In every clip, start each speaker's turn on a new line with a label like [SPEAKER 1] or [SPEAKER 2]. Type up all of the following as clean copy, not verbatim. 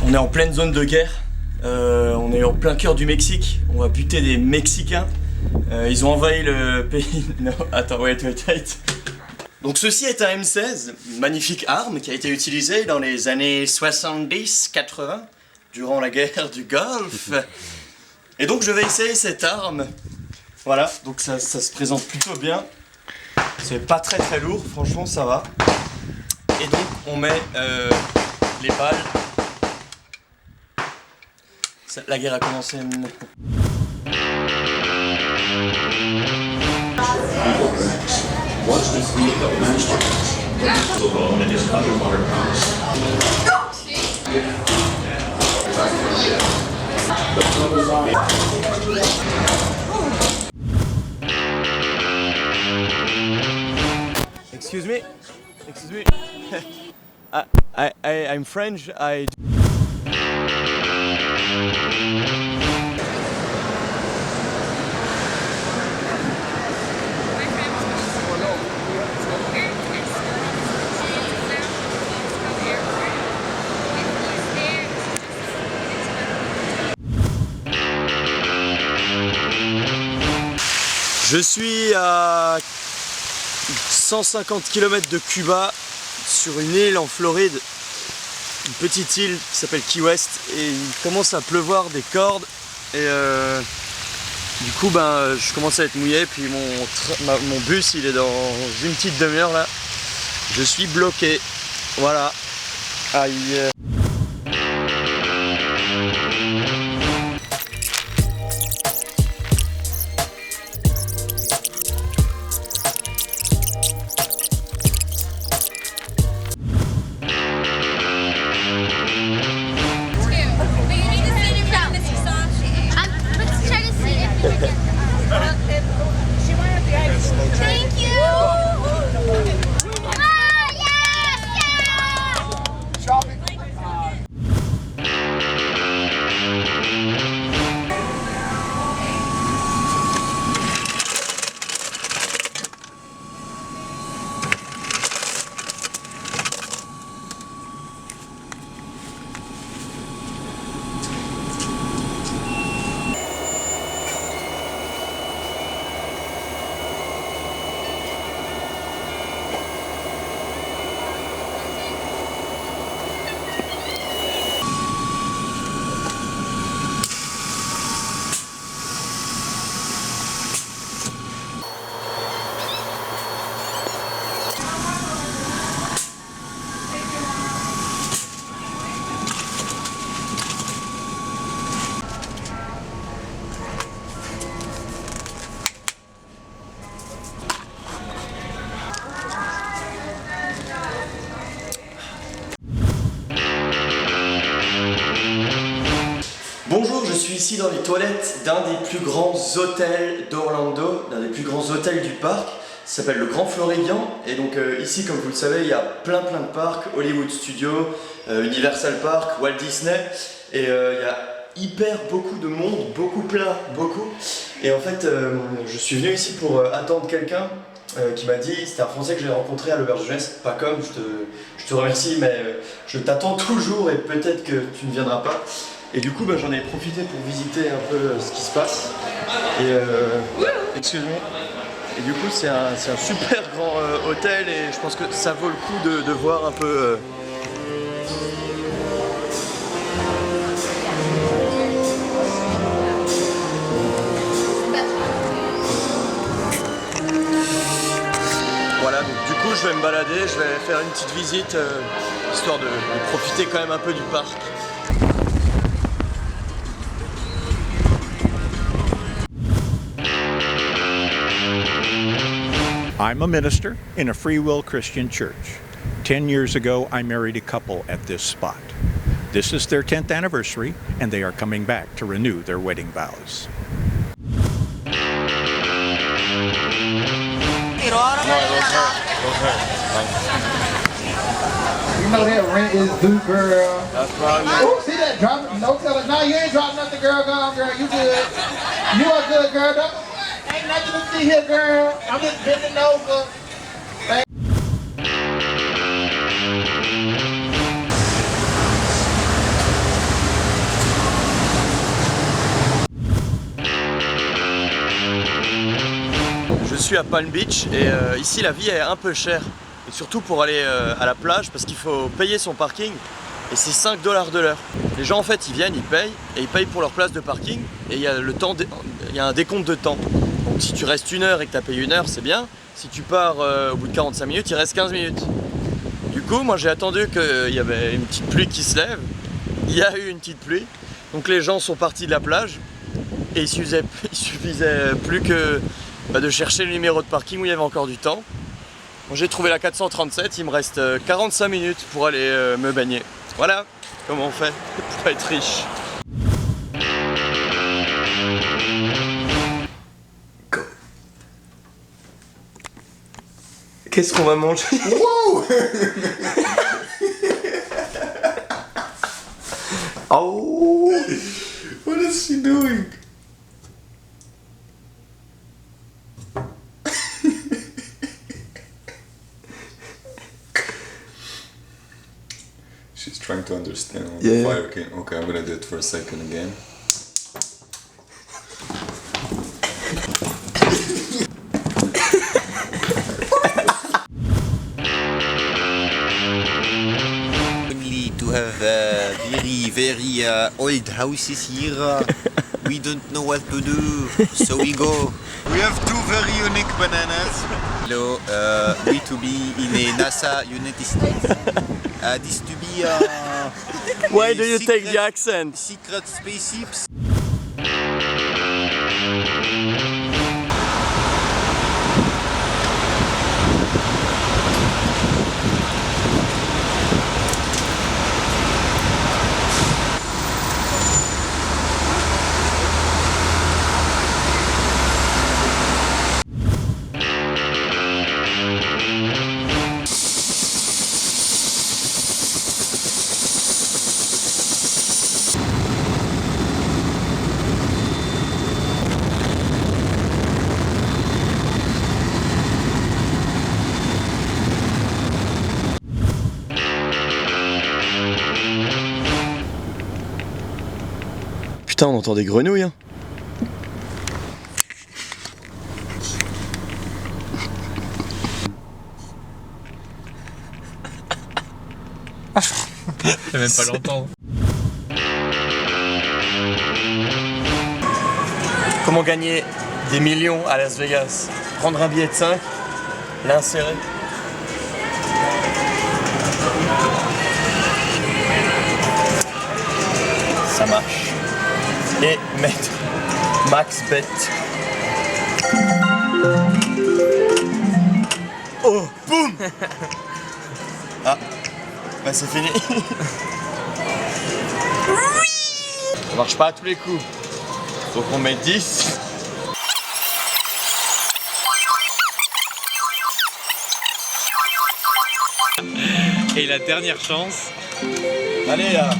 [SPEAKER 1] On est en pleine zone de guerre, on est en plein cœur du Mexique, on va buter des Mexicains. Ils ont envahi le pays... Non, attends, wait. Donc ceci est un M16, une magnifique arme qui a été utilisée dans les années 70-80, durant la guerre du Golfe. Et donc je vais essayer cette arme. Voilà, donc ça se présente plutôt bien. C'est pas très lourd, franchement ça va. Et donc on met les balles. La guerre a commencé. Excuse me. I'm French. Je suis à 150 km de Cuba, sur une île en Floride, une petite île qui s'appelle Key West, et il commence à pleuvoir des cordes, et du coup je commence à être mouillé, puis mon bus il est dans une petite demi-heure là, je suis bloqué, voilà, aïe.
[SPEAKER 2] Thank you!
[SPEAKER 1] Bonjour, je suis ici dans les toilettes d'un des plus grands hôtels d'Orlando, d'un des plus grands hôtels du parc. Ça s'appelle le Grand Floridian, et donc ici, comme vous le savez, il y a plein de parcs, Hollywood Studios, Universal Park, Walt Disney, et il y a hyper beaucoup de monde, beaucoup. Et en fait, je suis venu ici pour attendre quelqu'un qui m'a dit, c'était un Français que j'ai rencontré à l'auberge de jeunesse, pas comme, je te remercie, mais je t'attends toujours et peut-être que tu ne viendras pas. Et du coup, j'en ai profité pour visiter un peu ce qui se passe. Et excuse-moi. Et du coup, c'est un super grand hôtel, et je pense que ça vaut le coup de voir un peu. Voilà, donc du coup, je vais me balader, je vais faire une petite visite, histoire de profiter quand même un peu du parc.
[SPEAKER 3] I'm a minister in a Free Will Christian church. 10 years ago, I married a couple at this spot. This is their 10th anniversary, and they are coming back to renew their wedding vows.
[SPEAKER 4] You know that rent is due, girl.
[SPEAKER 1] That's probably...
[SPEAKER 4] Oh, see that? Drop it. No telling. No, you ain't dropping nothing, girl. Go on, girl. You good. You are good, girl. Don't, ain't nothing to see here, girl. I'm just bending over.
[SPEAKER 1] suis à Palm Beach et ici la vie est un peu chère. Et surtout pour aller à la plage parce qu'il faut payer son parking et c'est 5 $ de l'heure. Les gens en fait ils viennent, ils payent et ils payent pour leur place de parking et il y a un décompte de temps. Donc si tu restes 1 heure et que tu as payé 1 heure, c'est bien. Si tu pars au bout de 45 minutes, il reste 15 minutes. Du coup, moi j'ai attendu qu'il y avait une petite pluie qui se lève. Il y a eu une petite pluie. Donc les gens sont partis de la plage et il suffisait plus que de chercher le numéro de parking où il y avait encore du temps. Bon, j'ai trouvé la 437, il me reste 45 minutes pour aller me baigner. Voilà comment on fait pour être riche. Qu'est-ce qu'on va manger?
[SPEAKER 2] Wow!
[SPEAKER 1] Oh!
[SPEAKER 2] What is she doing? She's trying to understand how the fire came. Okay, I'm gonna do it for a second again.
[SPEAKER 5] To have very old houses here. We don't know what to do, so we go. We have 2 very unique bananas. Hello, we to be in a NASA United States. This to be
[SPEAKER 1] Why do you take the accent?
[SPEAKER 5] Secret spaceships.
[SPEAKER 1] Putain, on entend des grenouilles, hein.
[SPEAKER 6] Je vais même pas l'entendre.
[SPEAKER 1] Comment gagner des millions à Las Vegas? Prendre un billet de 5, l'insérer. Ça marche. Et mettre max bet. Oh, boum. Ah, bah c'est fini. Ça marche pas à tous les coups. Faut qu'on mette 10.
[SPEAKER 6] Et la dernière chance.
[SPEAKER 1] Allez là.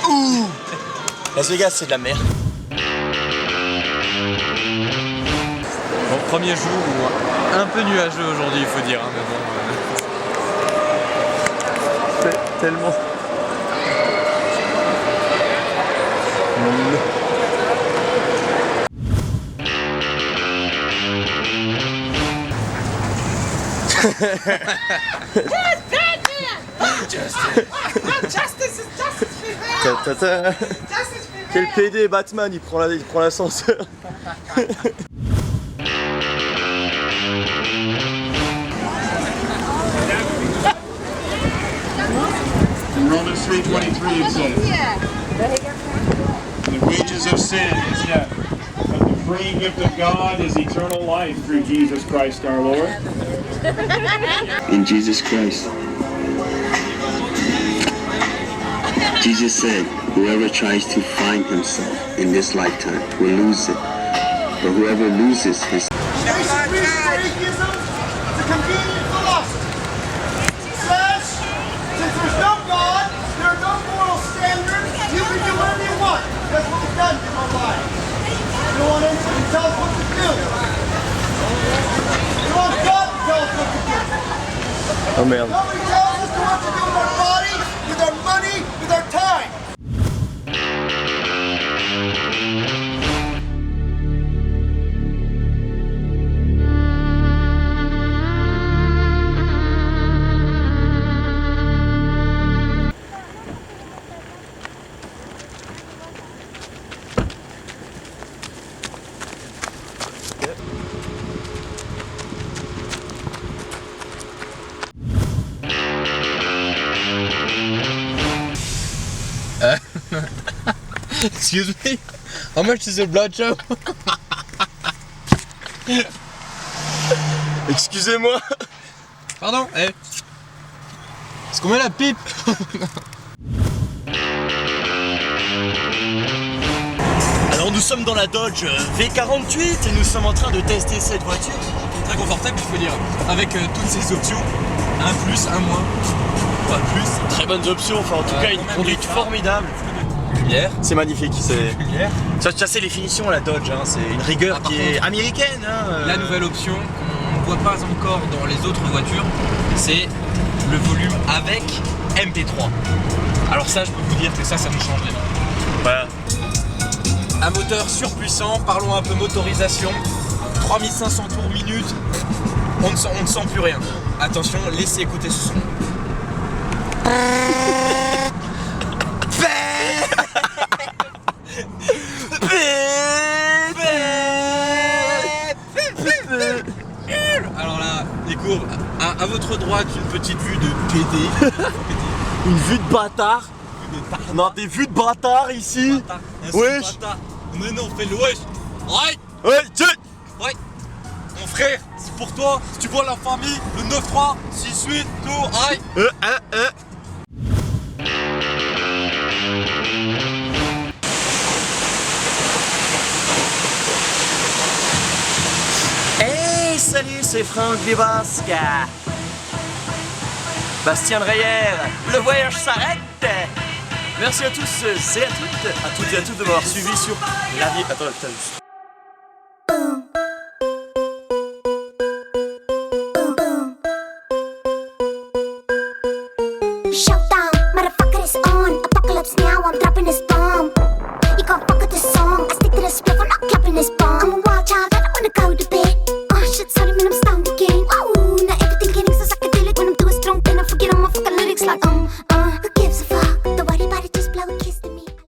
[SPEAKER 1] Ouh. Las Vegas c'est de la merde.
[SPEAKER 6] Bon, premier jour un peu nuageux aujourd'hui, il faut dire. Hein, mais bon,
[SPEAKER 1] C'est tellement... Quel PD Batman, il prend l'ascenseur.
[SPEAKER 7] In Romans 3:23 it says, the wages of sin is death, but the free gift of God is eternal life through Jesus Christ our Lord.
[SPEAKER 8] In Jesus Christ. Jesus said, whoever tries to find himself in this lifetime will lose it, but whoever loses his...
[SPEAKER 4] Atheism is a convenient philosophy. It says, since there's no God, there are no moral standards, you can do whatever you want. That's what we've done in our life. You don't want anyone to tell us what to do. You want God to tell us what to do.
[SPEAKER 1] Oh merde.
[SPEAKER 4] Nobody tells us what to do with our body, with our money, with our time.
[SPEAKER 6] Excuse me. How much is a blood show?
[SPEAKER 1] Excusez-moi.
[SPEAKER 6] Pardon, eh. Est-ce qu'on met la pipe?
[SPEAKER 1] Alors nous sommes dans la Dodge V48 et nous sommes en train de tester cette voiture.
[SPEAKER 6] Très confortable, il faut dire. Avec toutes ces options. Un plus, un moins. Pas plus.
[SPEAKER 1] Très bonnes options, enfin en tout cas une conduite formidable.
[SPEAKER 6] Lumière.
[SPEAKER 1] C'est magnifique, c'est...
[SPEAKER 6] Lumière.
[SPEAKER 1] Ça c'est les finitions la Dodge, hein. C'est une rigueur
[SPEAKER 6] Par
[SPEAKER 1] qui est
[SPEAKER 6] contre,
[SPEAKER 1] américaine. Hein.
[SPEAKER 6] La nouvelle option qu'on ne voit pas encore dans les autres voitures, c'est le volume avec MP3. Alors ça, je peux vous dire que ça nous change la vie.
[SPEAKER 1] Voilà.
[SPEAKER 6] Un moteur surpuissant, parlons un peu motorisation. 3500 tours minute, on ne sent plus rien. Attention, laissez écouter ce son. Alors là, les courbes, à votre droite, une petite vue de PD.
[SPEAKER 1] Une vue de bâtard. On a des vues de bâtard ici. Wesh.
[SPEAKER 6] Mais non, fais le wesh. Ouais.
[SPEAKER 1] Ouais, tiens.
[SPEAKER 6] Ouais. Mon frère, c'est pour toi. Si tu vois la famille, le 9-3, 6-8, tout, aïe.
[SPEAKER 1] Hey, salut, c'est Franck Libasca. Bastien Dreyer, le voyage s'arrête. Merci à tous et à toutes, et à tous de m'avoir suivi sur la vie. Attends, putain.